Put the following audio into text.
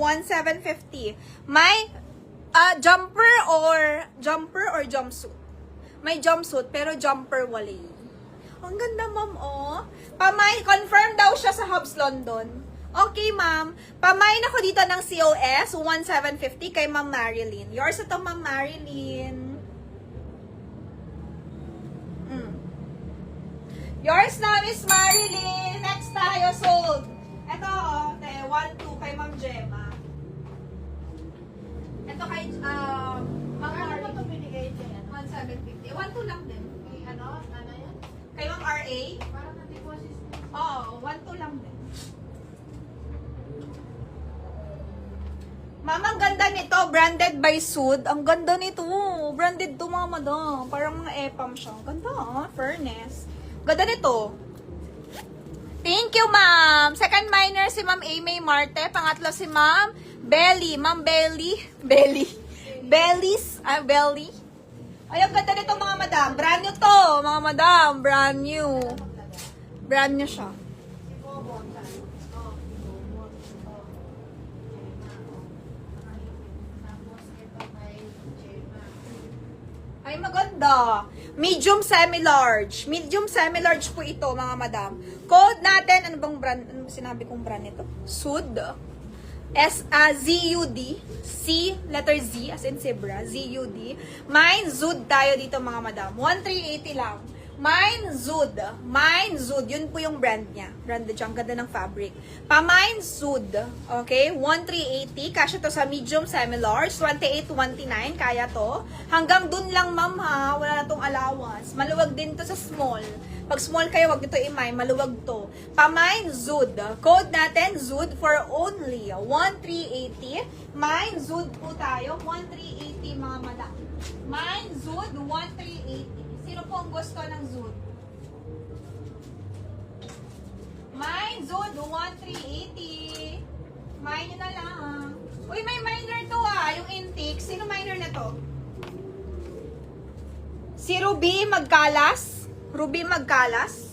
1,750. May jumper or jumpsuit. May jumpsuit, pero jumper wala. Ang ganda, ma'am, oh. Pamay, confirm daw siya sa Hubs London. Okay, ma'am. Pamain ako dito ng COS, 1,750 kay Ma'am Marilyn. Yours ito, Ma'am Marilyn. Yours na, Miss Marilyn. Next tayo, sold. Ito, oh, 1,2 kay Ma'am Gemma. Ito kay, Ma'am Marilyn. Ano ito binigay niya? 1,750. 1,2 lang din. Ano yan? Kay Ma'am RA? Parang na-deposit. Oo, 1,2 lang din. Ma'am, ang ganda nito. Branded by Sud. Ang ganda nito. Branded to, mga madam. Parang mga EPAM siya. Ang ganda, ah. Fairness. Ganda nito. Thank you, ma'am. Second minor si Ma'am Amy Marte. Pangatlo si Ma'am Belly. Ma'am Belly. Belly. Bellies. Belly. Ay, ang ganda nito, mga madam. Brand new to, mga madam. Brand new. Brand new siya. Ay, maganda. Medium semi-large. Medium semi-large po ito, mga madam. Code natin, ano bang brand? Ano sinabi kong brand nito? Sud. Z-U-D. C, letter Z, as in zebra. Z-U-D. Mine, Zud tayo dito, mga madam. 1,380 lang. Mine, Zud. Mine, Zud. Yun po yung brand niya. Branded siya. Ang ganda ng fabric. Mine, Zud. Okay? 1,380. Kasya to sa medium semi-large. 28-29. Kaya to. Hanggang dun lang, ma'am, ha. Wala na tong allowance. Maluwag din to sa small. Pag small kayo, wag nito imay. Maluwag to. Mine, Zud. Code natin, Zud, for only 1,380. Mine, Zud po tayo. 1,380, mga madam. Mine, Zud, 1,380. Sino po ang gusto ng Zud? Mine, Zud, 1,380. Mine nyo na lang. Uy, may minor to, ah. Yung intake. Sino minor na to? Si Ruby Magkalas. Ruby Magkalas.